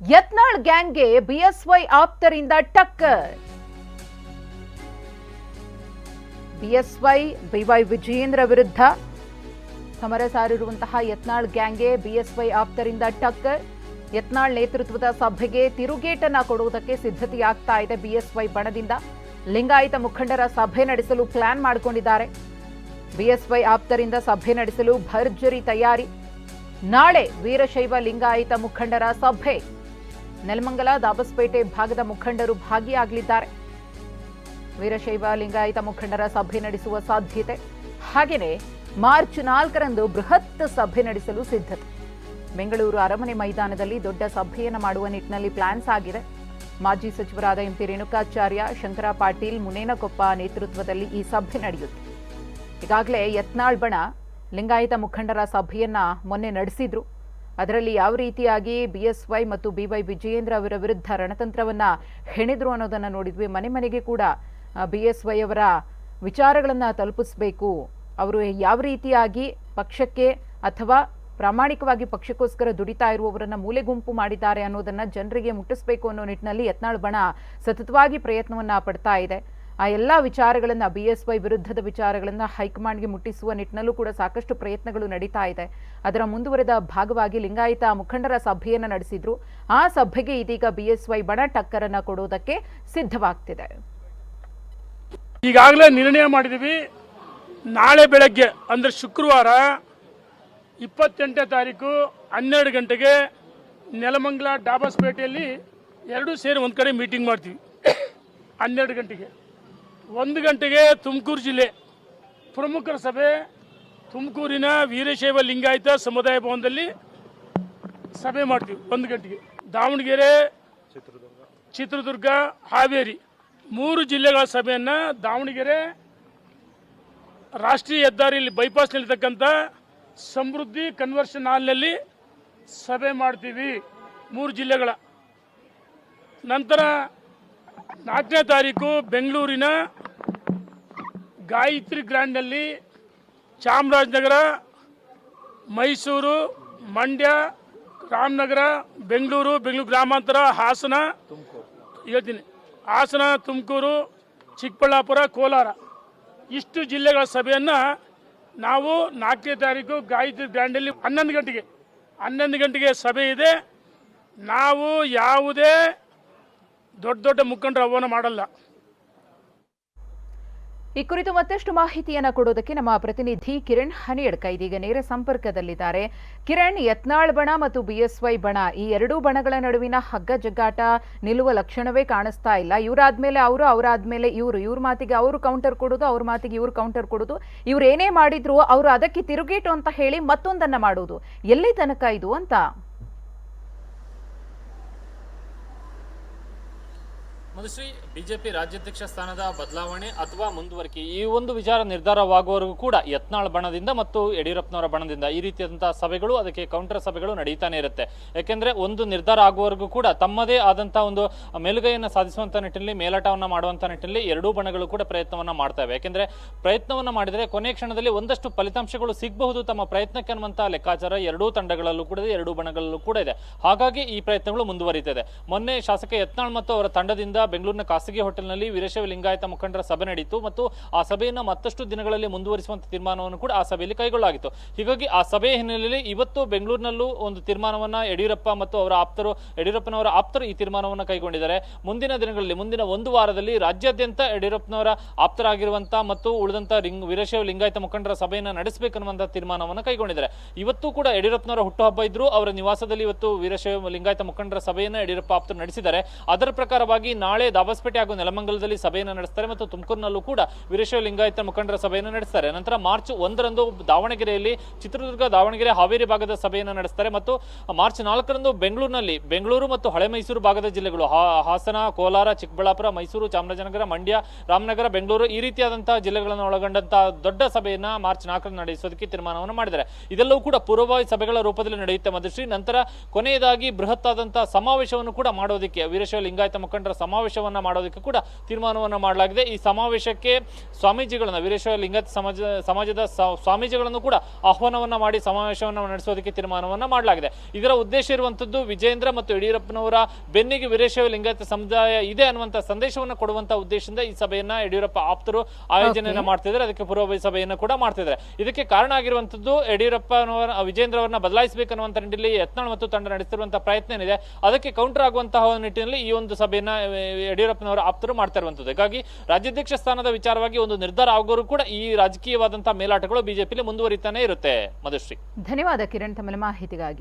Yatnal ಗ್ಯಾಂಗ್ಗೆ BSY ಆಪ್ತರಿಂದ ಟಕ್ಕರ್. BSY B Y Vijayendra ವಿರುದ್ಧ ಸಮರ ಸಾರಿರುವಂತಹ ಯತ್ನಾಳ್ ಗ್ಯಾಂಗ್ಗೆ ಬಿಎಸ್ವೈ ಆಪ್ತರಿಂದ ಟಕ್ಕರ್. ಯತ್ನಾಳ್ ನೇತೃತ್ವದ ಸಭೆಗೆ ತಿರುಗೇಟನ್ನ ಕೊಡುವುದಕ್ಕೆ ಸಿದ್ಧತೆಯಾಗ್ತಾ ಇದೆ. ಬಿಎಸ್ವೈ ಬಣದಿಂದ ಲಿಂಗಾಯತ ಮುಖಂಡರ ಸಭೆ ನಡೆಸಲು ಪ್ಲಾನ್ ಮಾಡಿಕೊಂಡಿದ್ದಾರೆ. ಬಿಎಸ್ವೈ ಆಪ್ತರಿಂದ ಸಭೆ ನಡೆಸಲು ಭರ್ಜರಿ ತಯಾರಿ. ನಾಳೆ ವೀರಶೈವ ಲಿಂಗಾಯತ ಮುಖಂಡರ ಸಭೆ. ನೆಲಮಂಗಲ ದಾಬಸ್ಪೇಟೆ ಭಾಗದ ಮುಖಂಡರು ಭಾಗಿಯಾಗಲಿದ್ದಾರೆ. ವೀರಶೈವ ಲಿಂಗಾಯತ ಮುಖಂಡರ ಸಭೆ ನಡೆಸುವ ಸಾಧ್ಯತೆ. ಹಾಗೆಯೇ ಮಾರ್ಚ್ 4ರಂದು ಬೃಹತ್ ಸಭೆ ನಡೆಸಲು ಸಿದ್ಧತೆ. ಬೆಂಗಳೂರು ಅರಮನೆ ಮೈದಾನದಲ್ಲಿ ದೊಡ್ಡ ಸಭೆಯನ್ನು ಮಾಡುವ ನಿಟ್ಟಿನಲ್ಲಿ ಪ್ಲಾನ್ಸ್ ಆಗಿದೆ. ಮಾಜಿ ಸಚಿವರಾದ ಎಂಪಿ ರೇಣುಕಾಚಾರ್ಯ, ಶಂಕರ ಪಾಟೀಲ್, ಮುನೇನಕೊಪ್ಪ ನೇತೃತ್ವದಲ್ಲಿ ಈ ಸಭೆ ನಡೆಯುತ್ತೆ. ಈಗಾಗಲೇ ಯತ್ನಾಳ್ ಬಣ ಲಿಂಗಾಯತ ಮುಖಂಡರ ಸಭೆಯನ್ನ ಮೊನ್ನೆ ನಡೆಸಿದ್ರು. ಅದರಲ್ಲಿ ಯಾವ ರೀತಿಯಾಗಿ ಬಿಎಸ್ವೈ ಮತ್ತು ಬಿವೈ ವಿಜಯೇಂದ್ರ ಅವರ ವಿರುದ್ಧ ರಣತಂತ್ರವನ್ನ ಹೆಣೆದ್ರು ಅನ್ನೋದನ್ನ ನೋಡಿದ್ವಿ. ಮನೆ ಮನೆಗೆ ಕೂಡ ಬಿಎಸ್ವೈ ಅವರ ವಿಚಾರಗಳನ್ನ ತಲುಪಿಸಬೇಕು, ಅವರು ಯಾವ ರೀತಿಯಾಗಿ ಪಕ್ಷಕ್ಕೆ ಅಥವಾ ಪ್ರಾಮಾಣಿಕವಾಗಿ ಪಕ್ಷಕ್ಕೋಸ್ಕರ ದುಡಿತಾ ಇರುವವರನ್ನ ಮೂಲೆ ಗುಂಪು ಮಾಡಿದ್ದಾರೆ ಅನ್ನೋದನ್ನ ಜನರಿಗೆ ಮುಟ್ಟಿಸಬೇಕು ಅನ್ನೋ ನಿಟ್ಟಿನಲ್ಲಿ ಯತ್ನಾಳ್ ಬಣ ಸತತವಾಗಿ ಪ್ರಯತ್ನವನ್ನ ಪಡ್ತಾ ಇದೆ. ಆ ಎಲ್ಲ ವಿಚಾರಗಳನ್ನ ಬಿಎಸ್ವೈ ವಿರುದ್ಧದ ವಿಚಾರಗಳನ್ನ ಹೈಕಮಾಂಡ್ಗೆ ಮುಟ್ಟಿಸುವ ನಿಟ್ಟಿನಲ್ಲೂ ಕೂಡ ಸಾಕಷ್ಟು ಪ್ರಯತ್ನಗಳು ನಡೀತಾ ಇದೆ. ಅದರ ಮುಂದುವರೆದ ಭಾಗವಾಗಿ ಲಿಂಗಾಯತ ಮುಖಂಡರ ಸಭೆಯನ್ನ ನಡೆಸಿದ್ರು. ಆ ಸಭೆಗೆ ಇದೀಗ ಬಿಎಸ್ವೈ ಬಣ ಟಕ್ಕರನ್ನ ಕೊಡೋದಕ್ಕೆ ಸಿದ್ಧವಾಗ್ತಿದೆ. ಈಗಾಗಲೇ ನಿರ್ಣಯ ಮಾಡಿದೀವಿ. ನಾಳೆ ಬೆಳಗ್ಗೆ ಅಂದ್ರೆ ಶುಕ್ರವಾರ 28ನೇ ತಾರೀಕು 12 ಗಂಟೆಗೆ ನೆಲಮಂಗಲ ಡಾಬಸ್ಪೇಟೆಯಲ್ಲಿ ಎರಡೂ ಸೇರಿ ಒಂದು ಕಡೆ ಮೀಟಿಂಗ್ ಮಾಡ್ತೀವಿ. 12 ಗಂಟೆಗೆ. 1 ಗಂಟೆಗೆ ತುಮಕೂರು ಜಿಲ್ಲೆ ಪ್ರಮುಖರ ಸಭೆ ತುಮಕೂರಿನ ವೀರಶೈವ ಲಿಂಗಾಯತ ಸಮುದಾಯ ಭವನದಲ್ಲಿ ಸಭೆ ಮಾಡ್ತೀವಿ 1 ಗಂಟೆಗೆ. ದಾವಣಗೆರೆ, ಚಿತ್ರದುರ್ಗ, ಹಾವೇರಿ 3 ಜಿಲ್ಲೆಗಳ ಸಭೆಯನ್ನ ದಾವಣಗೆರೆ ರಾಷ್ಟ್ರೀಯ ಹೆದ್ದಾರಿಯಲ್ಲಿ ಬೈಪಾಸ್ನಲ್ಲಿರ್ತಕ್ಕಂಥ ಸಮೃದ್ಧಿ ಕನ್ವರ್ಷನ್ ಹಾಲ್ನಲ್ಲಿ ಸಭೆ ಮಾಡ್ತೀವಿ 3 ಜಿಲ್ಲೆಗಳ. ನಂತರ 4ನೇ ತಾರೀಕು ಬೆಂಗಳೂರಿನ ಗಾಯತ್ರಿ ಗ್ರ್ಯಾಂಡ್ನಲ್ಲಿ ಚಾಮರಾಜನಗರ, ಮೈಸೂರು, ಮಂಡ್ಯ, ರಾಮನಗರ, ಬೆಂಗಳೂರು ಗ್ರಾಮಾಂತರ, ಹಾಸನ, ತುಮಕೂರು, ಚಿಕ್ಕಬಳ್ಳಾಪುರ, ಕೋಲಾರ ಇಷ್ಟು ಜಿಲ್ಲೆಗಳ ಸಭೆಯನ್ನು ನಾವು 4ನೇ ತಾರೀಕು ಗಾಯತ್ರಿ ಗ್ರ್ಯಾಂಡಲ್ಲಿ 11 ಗಂಟೆಗೆ ಸಭೆ ಇದೆ. ನಾವು ಯಾವುದೇ ದೊಡ್ಡ ಮುಖಂಡರ ಆಹ್ವಾನ ಮಾಡಲ್ಲ. ಈ ಕುರಿತು ಮತ್ತಷ್ಟು ಮಾಹಿತಿಯನ್ನು ಕೊಡೋದಕ್ಕೆ ನಮ್ಮ ಪ್ರತಿನಿಧಿ ಕಿರಣ್ ಹನಿಯಡ್ಕ ಇದೀಗ ನೇರ ಸಂಪರ್ಕದಲ್ಲಿದ್ದಾರೆ. ಕಿರಣ್, ಯತ್ನಾಳ್ ಬಣ ಮತ್ತು ಬಿಎಸ್ವೈ ಬಣ ಈ ಎರಡೂ ಬಣಗಳ ನಡುವಿನ ಹಗ್ಗ ಜಗ್ಗಾಟ ನಿಲ್ಲುವ ಲಕ್ಷಣವೇ ಕಾಣಿಸ್ತಾ ಇಲ್ಲ. ಇವರಾದ್ಮೇಲೆ ಅವರು, ಅವರಾದ್ಮೇಲೆ ಇವ್ರ ಮಾತಿಗೆ ಅವರು ಕೌಂಟರ್ ಕೊಡೋದು, ಅವ್ರ ಮಾತಿಗೆ ಇವ್ರು ಕೌಂಟರ್ ಕೊಡೋದು. ಇವ್ರು ಏನೇ ಮಾಡಿದ್ರು ಅವರು ಅದಕ್ಕೆ ತಿರುಗೇಟು ಅಂತ ಹೇಳಿ ಮತ್ತೊಂದನ್ನ ಮಾಡೋದು. ಎಲ್ಲಿ ತನಕ ಇದು ಅಂತ? ಮಧುಶ್ರೀ, ಬಿಜೆಪಿ ರಾಜ್ಯಾಧ್ಯಕ್ಷ ಸ್ಥಾನದ ಬದಲಾವಣೆ ಅಥವಾ ಮುಂದುವರಿಕೆ ಈ ಒಂದು ವಿಚಾರ ನಿರ್ಧಾರವಾಗುವವರೆಗೂ ಕೂಡ ಯತ್ನಾಳ್ ಬಣದಿಂದ ಮತ್ತು ಯಡಿಯೂರಪ್ಪನವರ ಬಣದಿಂದ ಈ ರೀತಿಯಾದಂತಹ ಸಭೆಗಳು, ಅದಕ್ಕೆ ಕೌಂಟರ್ ಸಭೆಗಳು ನಡೀತಾನೆ ಇರುತ್ತೆ. ಯಾಕೆಂದ್ರೆ ಒಂದು ನಿರ್ಧಾರ ಆಗುವವರೆಗೂ ಕೂಡ ತಮ್ಮದೇ ಆದಂತಹ ಒಂದು ಮೇಲುಗೈಯನ್ನು ಸಾಧಿಸುವಂತ ನಿಟ್ಟಿನಲ್ಲಿ, ಮೇಲಾಟವನ್ನ ಮಾಡುವಂತ ನಿಟ್ಟಿನಲ್ಲಿ ಎರಡೂ ಬಣಗಳು ಕೂಡ ಪ್ರಯತ್ನವನ್ನ ಮಾಡ್ತವೆ. ಯಾಕೆಂದ್ರೆ ಪ್ರಯತ್ನವನ್ನ ಮಾಡಿದರೆ ಕೊನೆ ಕ್ಷಣದಲ್ಲಿ ಒಂದಷ್ಟು ಫಲಿತಾಂಶಗಳು ಸಿಗಬಹುದು ತಮ್ಮ ಪ್ರಯತ್ನಕ್ಕೆ ಅನ್ನುವಂತಹ ಲೆಕ್ಕಾಚಾರ ಎರಡೂ ತಂಡಗಳಲ್ಲೂ ಕೂಡ ಇದೆ, ಎರಡೂ ಬಣಗಳಲ್ಲೂ ಕೂಡ ಇದೆ. ಹಾಗಾಗಿ ಈ ಪ್ರಯತ್ನಗಳು ಮುಂದುವರಿತಿದೆ. ಮೊನ್ನೆ ಶಾಸಕ ಯತ್ನಾಳ್ ಮತ್ತು ಅವರ ತಂಡದಿಂದ ಬೆಂಗಳೂರಿನ ಖಾಸಗಿ ಹೋಟೆಲ್ನಲ್ಲಿ ವೀರಶೈವ ಲಿಂಗಾಯತ ಮುಖಂಡರ ಸಭೆ ನಡೆಯಿತು ಮತ್ತು ಆ ಸಭೆಯನ್ನು ಮತ್ತಷ್ಟು ದಿನಗಳಲ್ಲಿ ಮುಂದುವರಿಸುವಂತ ತೀರ್ಮಾನವನ್ನು ಕೂಡ ಆ ಸಭೆಯಲ್ಲಿ ಕೈಗೊಳ್ಳಲಾಗಿತ್ತು. ಹೀಗಾಗಿ ಆ ಸಭೆಯ ಹಿನ್ನೆಲೆಯಲ್ಲಿ ಇವತ್ತು ಬೆಂಗಳೂರಿನಲ್ಲೂ ಒಂದು ತೀರ್ಮಾನವನ್ನ ಯಡಿಯೂರಪ್ಪ ಮತ್ತು ಅವರ ಯಡಿಯೂರಪ್ಪನವರ ಆಪ್ತರು ಈ ತೀರ್ಮಾನವನ್ನು ಕೈಗೊಂಡಿದ್ದಾರೆ. ಮುಂದಿನ ದಿನಗಳಲ್ಲಿ, ಮುಂದಿನ ಒಂದು ವಾರದಲ್ಲಿ ರಾಜ್ಯಾದ್ಯಂತ ಯಡಿಯೂರಪ್ಪನವರ ಆಪ್ತರಾಗಿರುವಂತಹ ಮತ್ತು ಉಳಿದಂತ ವೀರಶೈವ ಲಿಂಗಾಯತ ಮುಖಂಡರ ಸಭೆಯನ್ನು ನಡೆಸಬೇಕನ್ನುವಂತಹ ತೀರ್ಮಾನವನ್ನು ಕೈಗೊಂಡಿದ್ದಾರೆ. ಇವತ್ತು ಕೂಡ ಯಡಿಯೂರಪ್ಪನವರ ಹುಟ್ಟುಹಬ್ಬ ಇದ್ರು ಅವರ ನಿವಾಸದಲ್ಲಿ ಇವತ್ತು ವೀರಶೈವ ಲಿಂಗಾಯತ ಮುಖಂಡರ ಸಭೆಯನ್ನು ಯಡಿಯೂರಪ್ಪ ಆಪ್ತರು ನಡೆಸಿದ್ದಾರೆ. ಅದರ ಪ್ರಕಾರವಾಗಿ ನಾಳೆ ದಾಬಸ್ಪೇಟೆ ಹಾಗೂ ನೆಲಮಂಗಲದಲ್ಲಿ ಸಭೆಯನ್ನು ನಡೆಸ್ತಾರೆ ಮತ್ತು ತುಮಕೂರಿನಲ್ಲೂ ಕೂಡ ವೀರಶೈವ ಲಿಂಗಾಯತ ಮುಖಂಡರ ಸಭೆಯನ್ನು ನಡೆಸ್ತಾರೆ. ನಂತರ ಮಾರ್ಚ್ 1ರಂದು ದಾವಣಗೆರೆಯಲ್ಲಿ, ಚಿತ್ರದುರ್ಗ, ದಾವಣಗೆರೆ, ಹಾವೇರಿ ಭಾಗದ ಸಭೆಯನ್ನು ನಡೆಸ್ತಾರೆ ಮತ್ತು ಮಾರ್ಚ್ 4ರಂದು ಬೆಂಗಳೂರು ಮತ್ತು ಹಳೆ ಮೈಸೂರು ಭಾಗದ ಜಿಲ್ಲೆಗಳು ಹಾಸನ, ಕೋಲಾರ, ಚಿಕ್ಕಬಳ್ಳಾಪುರ, ಮೈಸೂರು, ಚಾಮರಾಜನಗರ, ಮಂಡ್ಯ, ರಾಮನಗರ, ಬೆಂಗಳೂರು ಈ ರೀತಿಯಾದಂತಹ ಜಿಲ್ಲೆಗಳನ್ನು ಒಳಗೊಂಡಂತಹ ದೊಡ್ಡ ಸಭೆಯನ್ನ ಮಾರ್ಚ್ 4ರಂದು ನಡೆಸೋದಕ್ಕೆ ತೀರ್ಮಾನವನ್ನು ಮಾಡಿದ್ದಾರೆ. ಇದೆಲ್ಲವೂ ಕೂಡ ಪೂರ್ವಭಾವಿ ಸಭೆಗಳ ರೂಪದಲ್ಲಿ ನಡೆಯುತ್ತೆ ಮಧುಶ್ರೀ. ನಂತರ ಕೊನೆಯದಾಗಿ ಬೃಹತ್ ಆದಂತಹ ಸಮಾವೇಶವನ್ನು ಕೂಡ ಮಾಡೋದಕ್ಕೆ, ವೀರಶೈವ ಲಿಂಗಾಯತ ಮುಖಂಡರ ಸಮಾವೇಶ ಸಮಾವೇಶವನ್ನ ಮಾಡೋದಕ್ಕೆ ಕೂಡ ತೀರ್ಮಾನವನ್ನ ಮಾಡಲಾಗಿದೆ. ಈ ಸಮಾವೇಶಕ್ಕೆ ಸ್ವಾಮೀಜಿಗಳನ್ನ ವೀರಶೈವ ಲಿಂಗಾಯತ ಸಮಾಜದ ಸ್ವಾಮೀಜಿಗಳನ್ನು ಕೂಡ ಆಹ್ವಾನವನ್ನ ಮಾಡಿ ಸಮಾವೇಶವನ್ನು ನಡೆಸೋದಕ್ಕೆ ತೀರ್ಮಾನವನ್ನ ಮಾಡಲಾಗಿದೆ. ಇದರ ಉದ್ದೇಶ ಇರುವಂತದ್ದು ವಿಜೇಂದ್ರ ಮತ್ತು ಯಡಿಯೂರಪ್ಪನವರ ಬೆನ್ನಿಗೆ ವೀರಶೈವ ಲಿಂಗಾಯತ ಸಮುದಾಯ ಇದೆ ಅನ್ನುವಂತ ಸಂದೇಶವನ್ನು ಕೊಡುವಂತ ಉದ್ದೇಶದಿಂದ ಈ ಸಭೆಯನ್ನ ಯಡಿಯೂರಪ್ಪ ಆಪ್ತರು ಆಯೋಜನೆಯನ್ನ ಮಾಡ್ತಿದ್ದಾರೆ. ಅದಕ್ಕೆ ಪೂರ್ವಭಾವಿ ಸಭೆಯನ್ನು ಕೂಡ ಮಾಡ್ತಿದ್ದಾರೆ. ಇದಕ್ಕೆ ಕಾರಣ ಆಗಿರುವಂತದ್ದು ಯಡಿಯೂರಪ್ಪನವರ ವಿಜೇಂದ್ರ ಅವರನ್ನ ಬದಲಾಯಿಸಬೇಕನ್ನುವಂತ ನಿಟ್ಟಿನಲ್ಲಿ ಯತ್ನಾಳ್ ಮತ್ತು ತಂಡ ನಡೆಸಿರುವಂತಹ ಪ್ರಯತ್ನ ಏನಿದೆ ಅದಕ್ಕೆ ಕೌಂಟರ್ ಆಗುವಂತಹ ನಿಟ್ಟಿನಲ್ಲಿ ಈ ಒಂದು ಸಭೆಯನ್ನ ಯಡಿಯೂರಪ್ಪನವರ ಆಪ್ತರು ಮಾಡ್ತಾ ಇರುವಂತದ್ದು. ಹಾಗಾಗಿ ರಾಜ್ಯಾಧ್ಯಕ್ಷ ಸ್ಥಾನದ ವಿಚಾರವಾಗಿ ಒಂದು ನಿರ್ಧಾರ ಆಗೋರು ಕೂಡ ಈ ರಾಜಕೀಯವಾದಂತಹ ಮೇಲಾಟಗಳು ಬಿಜೆಪಿಯಲ್ಲಿ ಮುಂದುವರಿತಾನೆ ಇರುತ್ತೆ. ಮಧುಶ್ರೀ, ಧನ್ಯವಾದ ಕಿರಣ್ ತಮ್ಮ ಮಾಹಿತಿಗಾಗಿ.